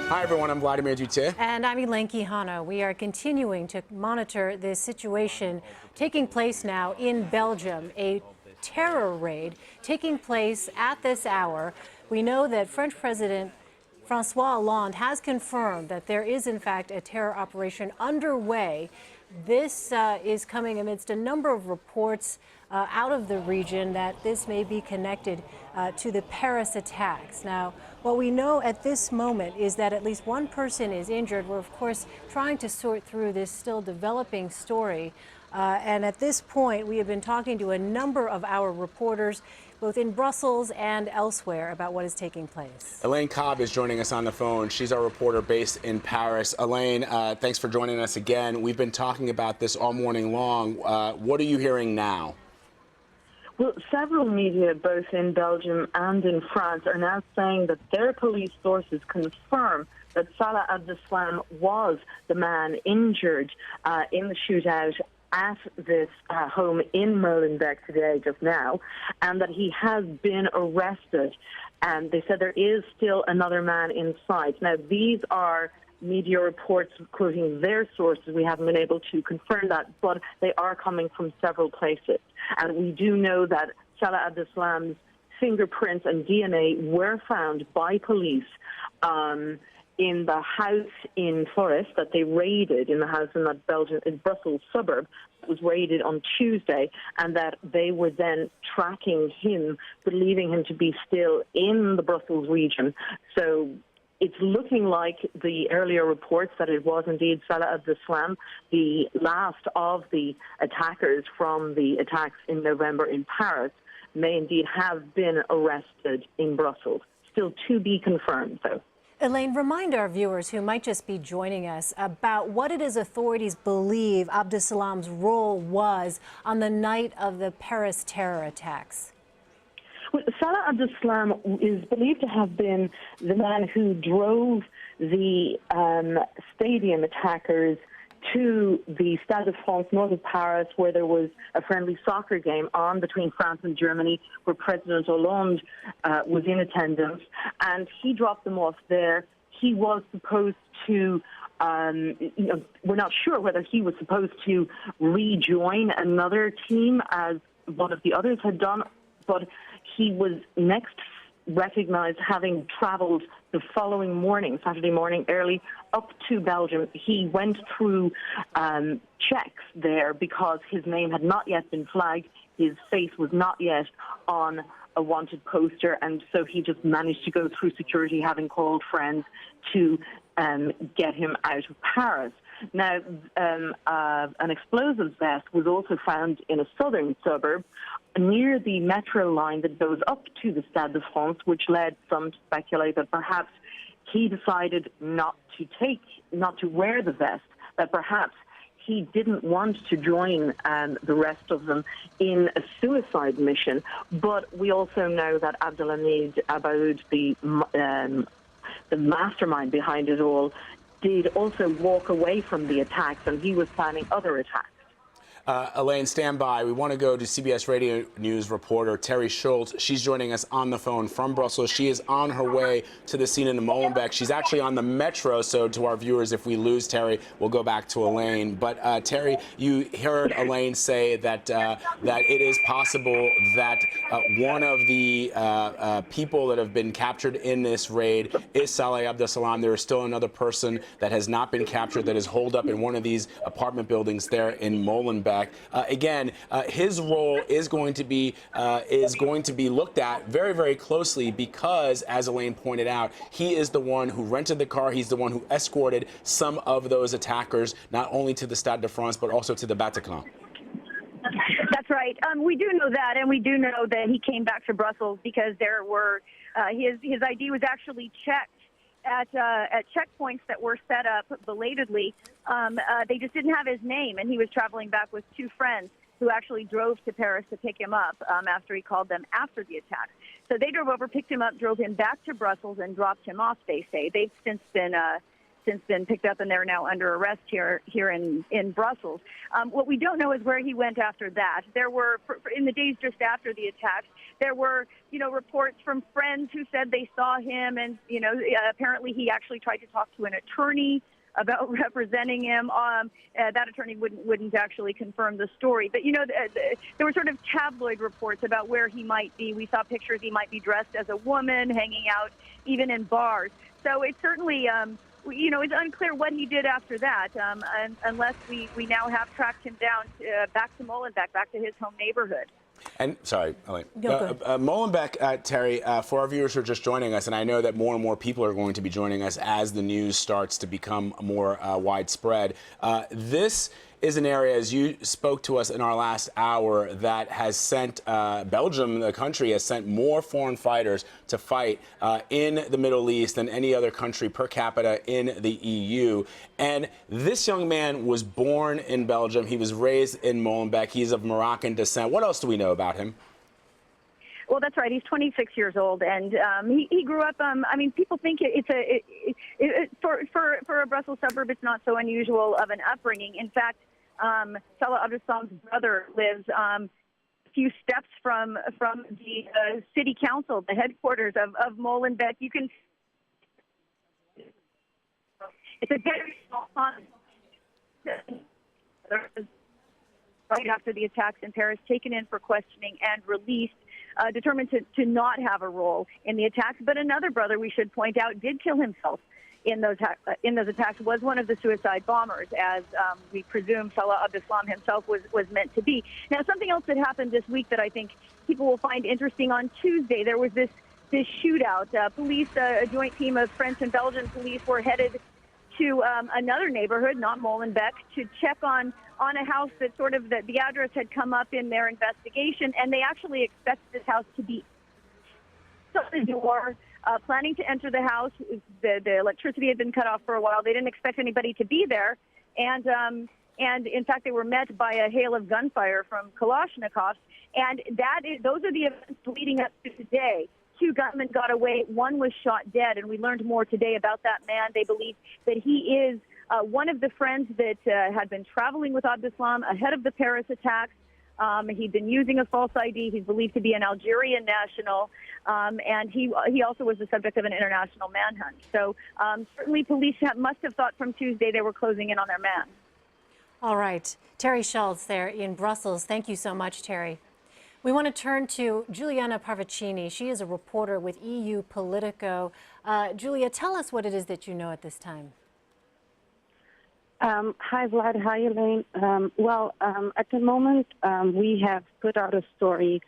Hi, everyone. I'm Vladimir Duthiers. And I'm Elaine Quijano. We are continuing to monitor this situation taking place now in Belgium, a terror raid taking place at this hour. We know that French President Francois Hollande has confirmed that there is, in fact, a terror operation underway. This is coming amidst a number of reports out of the region that this may be connected to the Paris attacks. Now, what we know at this moment is that at least one person is injured. We're, of course, trying to sort through this still developing story. And at this point, we have been talking to a number of our reporters, both in Brussels and elsewhere, about what is taking place. Elaine Cobb is joining us on the phone. She's our reporter based in Paris. Elaine, thanks for joining us again. We've been talking about this all morning long. What are you hearing now? Well, several media, both in Belgium and in France, are now saying that their police sources confirm that Salah Abdeslam was the man injured in the shootout at this home in Molenbeek today, just now, and that he has been arrested. And they said there is still another man in sight. Now, these are media reports quoting their sources. We haven't been able to confirm that, but they are coming from several places. And we do know that Salah Abdeslam's fingerprints and DNA were found by police in the house in Forest that they raided, in the house in that Brussels suburb that was raided on Tuesday, and that they were then tracking him, believing him to be still in the Brussels region. So it's looking like the earlier reports that it was indeed Salah Abdeslam, the last of the attackers from the attacks in November in Paris, may indeed have been arrested in Brussels. Still to be confirmed, though. Elaine, remind our viewers who might just be joining us about what it is authorities believe Abdeslam's role was on the night of the Paris terror attacks. Well, Salah Abdeslam is believed to have been the man who drove the stadium attackers to the Stade de France, north of Paris, where there was a friendly soccer game on between France and Germany, where President Hollande was in attendance, and he dropped them off there. He was supposed to, we're not sure whether he was supposed to rejoin another team as one of the others had done, but he was next recognized having traveled the following morning, Saturday morning, early up to Belgium. He went through checks there because his name had not yet been flagged. His face was not yet on a wanted poster, and so he just managed to go through security, having called friends to get him out of Paris. Now, an explosives vest was also found in a southern suburb near the metro line that goes up to the Stade de France, which led some to speculate that perhaps he decided not to wear the vest, that perhaps he didn't want to join the rest of them in a suicide mission. But we also know that Abdelhamid Abaoud, the mastermind behind it all, did also walk away from the attacks, and he was planning other attacks. Elaine, stand by. We want to go to CBS Radio News reporter Terry Schultz. She's joining us on the phone from Brussels. She is on her way to the scene in Molenbeek. She's actually on the metro, so to our viewers, if we lose Terry, we'll go back to Elaine. But Terry, you heard Elaine say that that it is possible that one of the people that have been captured in this raid is Salah Abdeslam. There is still another person that has not been captured that is holed up in one of these apartment buildings there in Molenbeek. Again, his role is going to be looked at very, very closely because, as Elaine pointed out, he is the one who rented the car. He's the one who escorted some of those attackers, not only to the Stade de France, but also to the Bataclan. That's right. We do know that, and we do know that he came back to Brussels because there were his ID was actually checked at checkpoints that were set up belatedly. They just didn't have his name, and he was traveling back with two friends who actually drove to Paris to pick him up after he called them after the attack. So they drove over, picked him up, drove him back to Brussels, and dropped him off, they say. They've since been since been picked up and they're now under arrest here in Brussels. What we don't know is where he went after that. There were, in the days just after the attacks, there were, reports from friends who said they saw him, and, apparently he actually tried to talk to an attorney about representing him. That attorney wouldn't actually confirm the story. But, there were sort of tabloid reports about where he might be. We saw pictures he might be dressed as a woman, hanging out even in bars. So it's certainly, it's unclear what he did after that, unless we now have tracked him down back to Molenbeek, back to his home neighborhood. And sorry, Elaine. No, Molenbeek, Terry, for our viewers who are just joining us, and I know that more and more people are going to be joining us as the news starts to become more widespread. This is an area, as you spoke to us in our last hour, that has sent Belgium, the country, has sent more foreign fighters to fight in the Middle East than any other country per capita in the EU. And this young man was born in Belgium. He was raised in Molenbeek. He's of Moroccan descent. What else do we know about him? Well, that's right. He's 26 years old, and he grew up. People think for a Brussels suburb, it's not so unusual of an upbringing. In fact, Salah Abdeslam's brother lives a few steps from the city council, the headquarters of Molenbeek. You can. It's a very small town. Right after the attacks in Paris, taken in for questioning and released, determined to not have a role in the attacks. But another brother, we should point out, did kill himself in those attacks, was one of the suicide bombers, as we presume Salah Abdeslam himself was meant to be. Now, something else that happened this week that I think people will find interesting: on Tuesday, there was this shootout. Police, a joint team of French and Belgian police, were headed to another neighborhood, not Molenbeek, to check on a house that the address had come up in their investigation, and they actually expect this house to be the door, planning to enter the house. The electricity had been cut off for a while. They didn't expect anybody to be there, and in fact, they were met by a hail of gunfire from Kalashnikovs, and those are the events leading up to today. 2 gunmen got away. 1 was shot dead, and we learned more today about that man. They believe that he is one of the friends that had been traveling with Abdeslam ahead of the Paris attacks. He'd been using a false ID. He's believed to be an Algerian national, and he also was the subject of an international manhunt. So certainly police must have thought from Tuesday they were closing in on their man. All right. Terry Schultz there in Brussels. Thank you so much, Terry. We want to turn to Giuliana Parvicini. She is a reporter with EU Politico. Julia, tell us what it is that you know at this time. Hi, Vlad. Hi, Elaine. At the moment, we have put out a story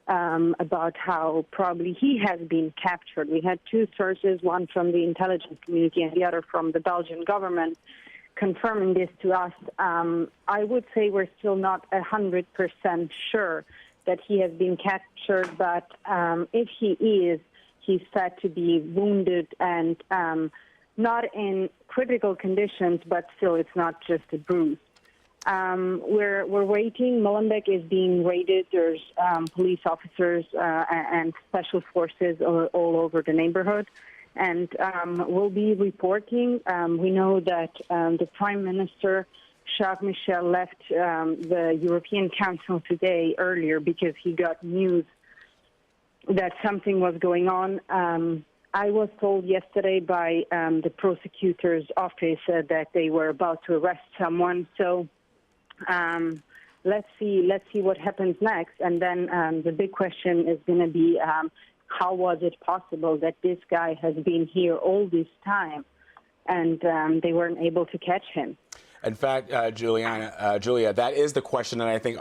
about how probably he has been captured. We had 2 sources, one from the intelligence community and the other from the Belgian government, confirming this to us. I would say we're still not 100% sure that he has been captured, but if he is, he's said to be wounded and not in critical conditions, but still it's not just a bruise. We're waiting. Molenbeek is being raided. There's police officers and special forces all over the neighborhood, and we'll be reporting. We know that the Prime Minister, Charles Michel, left the European Council today earlier because he got news that something was going on. I was told yesterday by the prosecutor's office that they were about to arrest someone. So let's see what happens next. And then the big question is going to be how was it possible that this guy has been here all this time and they weren't able to catch him? In fact, Julia, that is the question that I think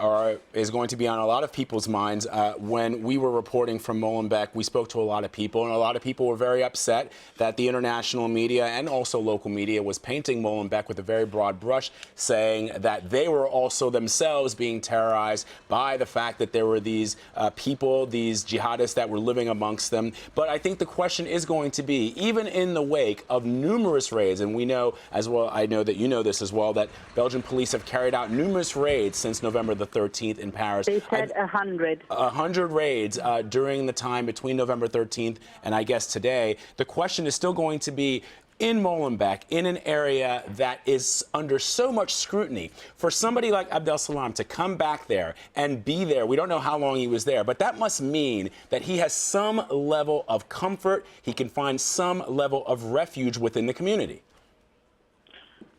is going to be on a lot of people's minds. When we were reporting from Molenbeek, we spoke to a lot of people, and a lot of people were very upset that the international media and also local media was painting Molenbeek with a very broad brush, saying that they were also themselves being terrorized by the fact that there were these people, these jihadists that were living amongst them. But I think the question is going to be, even in the wake of numerous raids, and we know as well, I know that you know this as well, that Belgian police have carried out numerous raids since November the 13th in Paris. They said 100. 100 raids during the time between November 13th and I guess today. The question is still going to be, in Molenbeek, in an area that is under so much scrutiny, for somebody like Abdeslam to come back there and be there, we don't know how long he was there, but that must mean that he has some level of comfort, he can find some level of refuge within the community.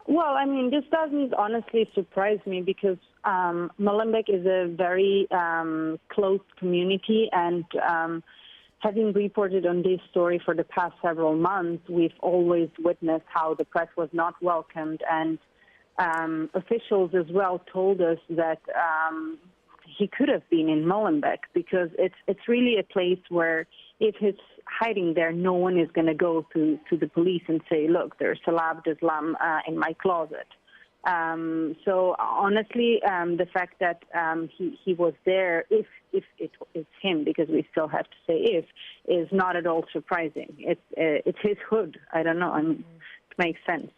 Well, I mean, this doesn't honestly surprise me because Molenbeek is a very closed community, and having reported on this story for the past several months, we've always witnessed how the press was not welcomed, and officials as well told us that he could have been in Molenbeek because it's really a place where if he's hiding there, no one is going to go to the police and say, look, there's Salah Abdeslam in my closet. So honestly, the fact that he was there, if it is him, because we still have to say if, is not at all surprising. It's his hood. I don't know. I mean, it makes sense.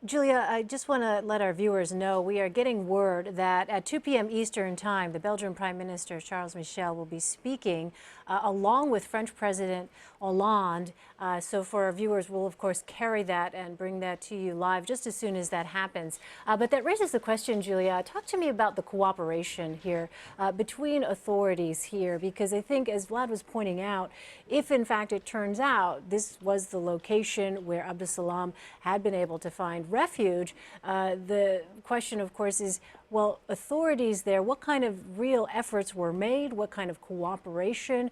Julia, I just want to let our viewers know we are getting word that at 2 p.m. Eastern Time, the Belgian Prime Minister Charles Michel will be speaking along with French President Hollande. So for our viewers, we'll of course carry that and bring that to you live just as soon as that happens. But that raises the question, Julia, talk to me about the cooperation here between authorities here, because I think, as Vlad was pointing out, if in fact it turns out this was the location where Abdeslam had been able to find refuge, the question, of course, is, well, authorities there, what kind of real efforts were made? What kind of cooperation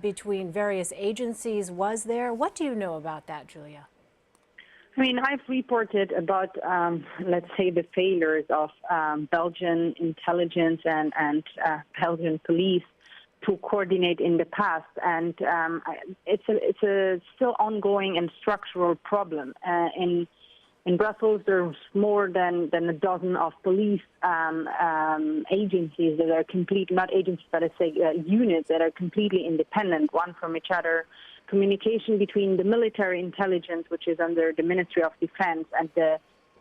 between various agencies was there? What do you know about that, Julia? I mean, I've reported about, let's say, the failures of Belgian intelligence and Belgian police to coordinate in the past, and it's a still ongoing and structural problem. In Brussels, there's more than a dozen of police agencies that are not agencies, but I say units that are completely independent, one from each other. Communication between the military intelligence, which is under the Ministry of Defense, and the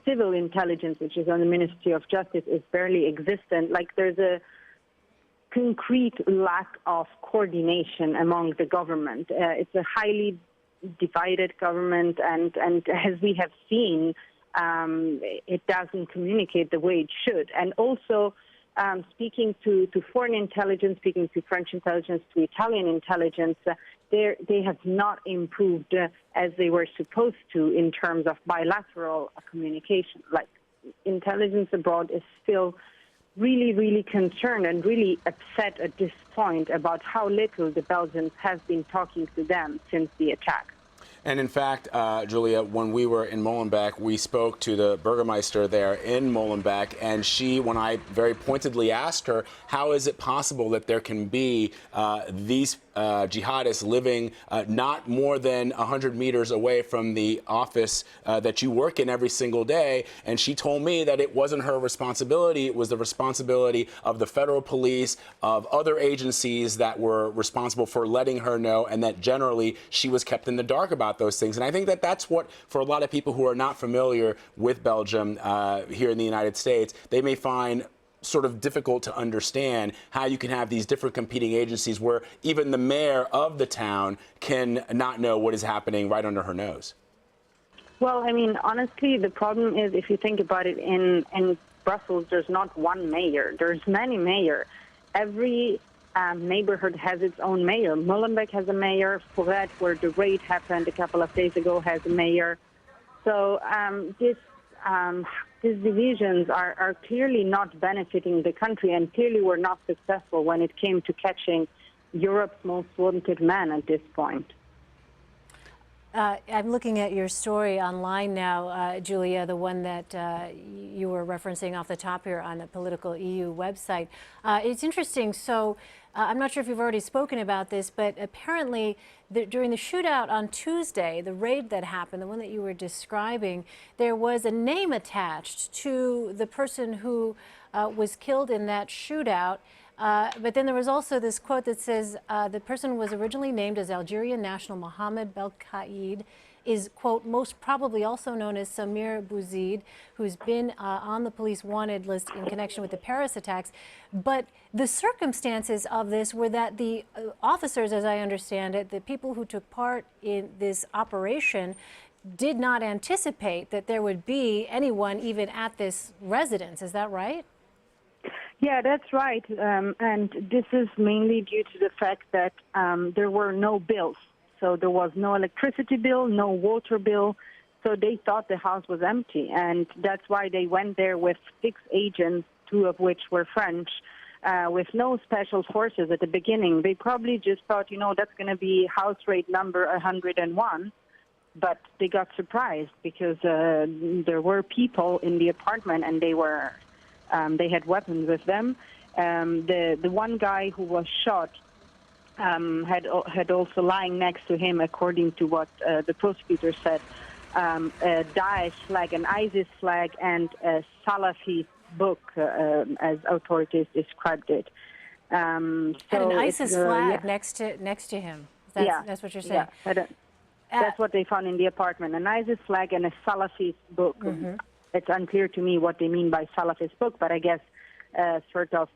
civil intelligence, which is under the Ministry of Justice, is barely existent. Like, there's a concrete lack of coordination among the government. It's a highly divided government, and as we have seen, it doesn't communicate the way it should. And also, speaking to foreign intelligence, speaking to French intelligence, to Italian intelligence, they have not improved as they were supposed to in terms of bilateral communication. Like, intelligence abroad is still really, really concerned and really upset at this point about how little the Belgians have been talking to them since the attack. And in fact, Julia, when we were in Molenbeek, we spoke to the Burgermeister there in Molenbeek, and she, when I very pointedly asked her, how is it possible that there can be these jihadists living not more than 100 meters away from the office that you work in every single day? And she told me that it wasn't her responsibility, it was the responsibility of the federal police, of other agencies that were responsible for letting her know, and that generally she was kept in the dark about those things. And I think that that's what, for a lot of people who are not familiar with Belgium here in the United States, they may find sort of difficult to understand how you can have these different competing agencies where even the mayor of the town can not know what is happening right under her nose. Well, I mean, honestly, the problem is, if you think about it, in Brussels, there's not one mayor. There's many mayors. Every neighborhood has its own mayor. Molenbeek has a mayor. Forêt, where the raid happened a couple of days ago, has a mayor. So these divisions are clearly not benefiting the country, and clearly were not successful when it came to catching Europe's most wanted man at this point. I'm looking at your story online now, Julia, the one that you were referencing off the top here on the Political EU website. It's interesting. So I'm not sure if you've already spoken about this, but apparently during the shootout on Tuesday, the raid that happened, the one that you were describing, there was a name attached to the person who was killed in that shootout. But then there was also this quote that says the person was originally named as Algerian national Mohamed Belkaid, is, quote, most probably also known as Samir Bouzid, who's been on the police wanted list in connection with the Paris attacks. But the circumstances of this were that the officers, as I understand it, the people who took part in this operation, did not anticipate that there would be anyone even at this residence. Is that right? Yeah, that's right. And this is mainly due to the fact that there were no bills. So there was no electricity bill, no water bill. So they thought the house was empty. And that's why they went there with 6 agents, 2 of which were French, with no special forces at the beginning. They probably just thought, you know, that's going to be house raid number 101. But they got surprised because there were people in the apartment and they had weapons with them. The one guy who was shot had also lying next to him, according to what the prosecutor said, a Daesh flag, an ISIS flag, and a Salafi book, as authorities described it. And an ISIS flag next to him. That's what you're saying. Yeah, that's what they found in the apartment, an ISIS flag and a Salafist book. Mm-hmm. It's unclear to me what they mean by Salafist book, but I guess sort of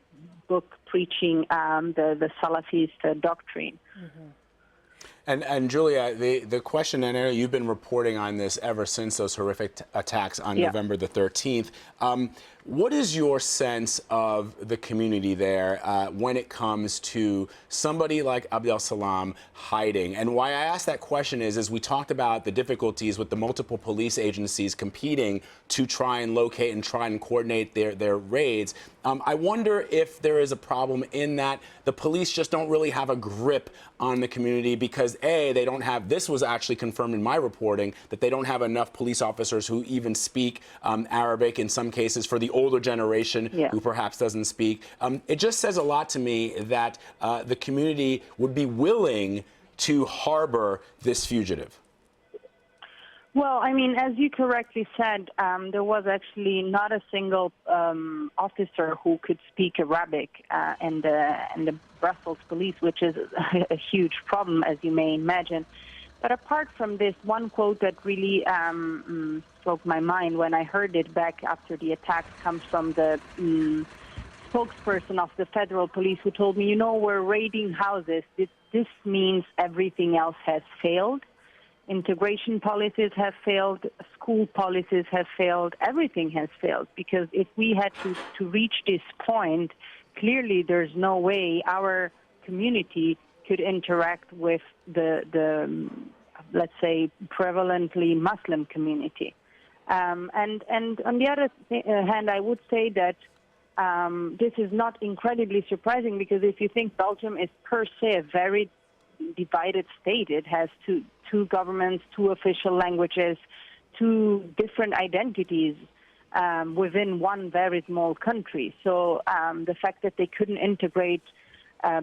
book preaching the Salafist doctrine. Mm-hmm. And Julia, the question, and I know you've been reporting on this ever since those horrific attacks on November the 13th. What is your sense of the community there when it comes to somebody like Abdeslam hiding? And why I ask that question is, as we talked about the difficulties with the multiple police agencies competing to try and locate and try and coordinate their raids, I wonder if there is a problem in that the police just don't really have a grip on the community because, A, they don't have, this was actually confirmed in my reporting, that they don't have enough police officers who even speak Arabic in some cases for the older generation who perhaps doesn't speak. It just says a lot to me that the community would be willing to harbor this fugitive. Well, I mean, as you correctly said, there was actually not a single officer who could speak Arabic in the Brussels police, which is a huge problem, as you may imagine. But apart from this, one quote that really broke my mind when I heard it back after the attacks comes from the spokesperson of the federal police, who told me, you know, we're raiding houses. This means everything else has failed. Integration policies have failed, school policies have failed, everything has failed. Because if we had to reach this point, clearly there's no way our community could interact with the let's say, prevalently Muslim community. And on the other hand, I would say that this is not incredibly surprising, because if you think Belgium is per se a very divided state, it has two governments, 2 official languages, 2 different identities within one very small country. So the fact that they couldn't integrate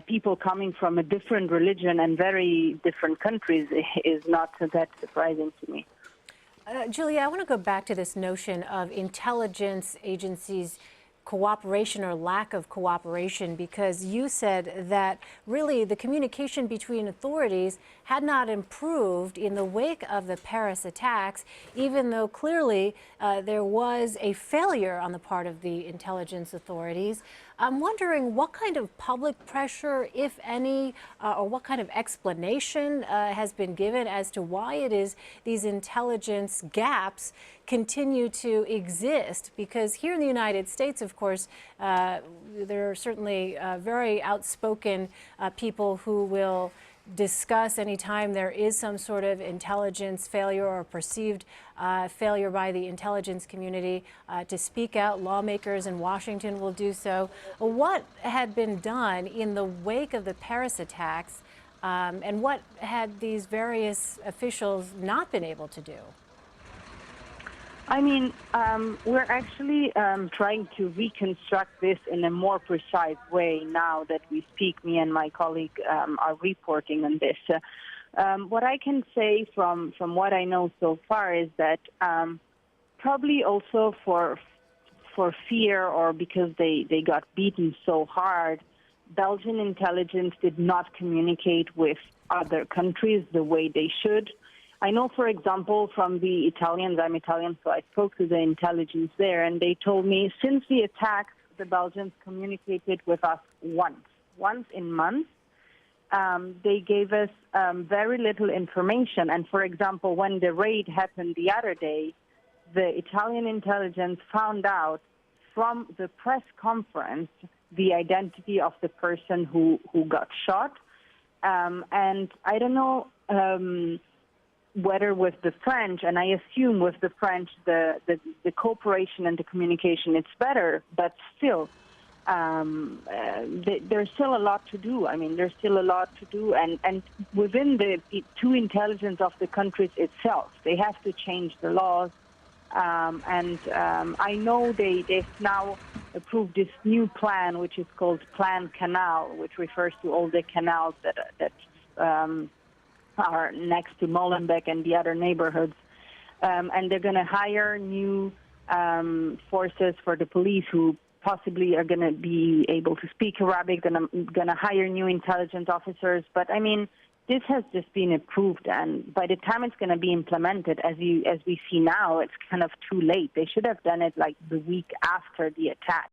people coming from a different religion and very different countries is not that surprising to me. Julia, I want to go back to this notion of intelligence agencies' cooperation or lack of cooperation, because you said that really the communication between authorities had not improved in the wake of the Paris attacks, even though clearly there was a failure on the part of the intelligence authorities. I'm wondering what kind of public pressure, if any, or what kind of explanation has been given as to why it is these intelligence gaps continue to exist. Because here in the United States, of course, there are certainly very outspoken people who will discuss anytime there is some sort of intelligence failure or perceived failure by the intelligence community to speak out. Lawmakers in Washington will do so. What had been done in the wake of the Paris attacks, and what had these various officials not been able to do? I mean, we're actually trying to reconstruct this in a more precise way now that we speak. Me and my colleague are reporting on this. What I can say from what I know so far is that probably also for fear, or because they got beaten so hard, Belgian intelligence did not communicate with other countries the way they should. I know, for example, from the Italians, I'm Italian, so I spoke to the intelligence there, and they told me since the attacks, the Belgians communicated with us once in months, they gave us very little information. And for example, when the raid happened the other day, the Italian intelligence found out from the press conference the identity of the person who got shot. And I don't know whether with the French, and I assume with the French, the cooperation and the communication, it's better, but still, there's still a lot to do. I mean, there's still a lot to do, and within the two intelligence of the countries itself, they have to change the laws. I know they've now approved this new plan, which is called Plan Canal, which refers to all the canals that are next to Molenbeek and the other neighborhoods. And they're going to hire new forces for the police who possibly are going to be able to speak Arabic, going to hire new intelligence officers. But, I mean, this has just been approved, and by the time it's going to be implemented, as we see now, it's kind of too late. They should have done it like the week after the attack.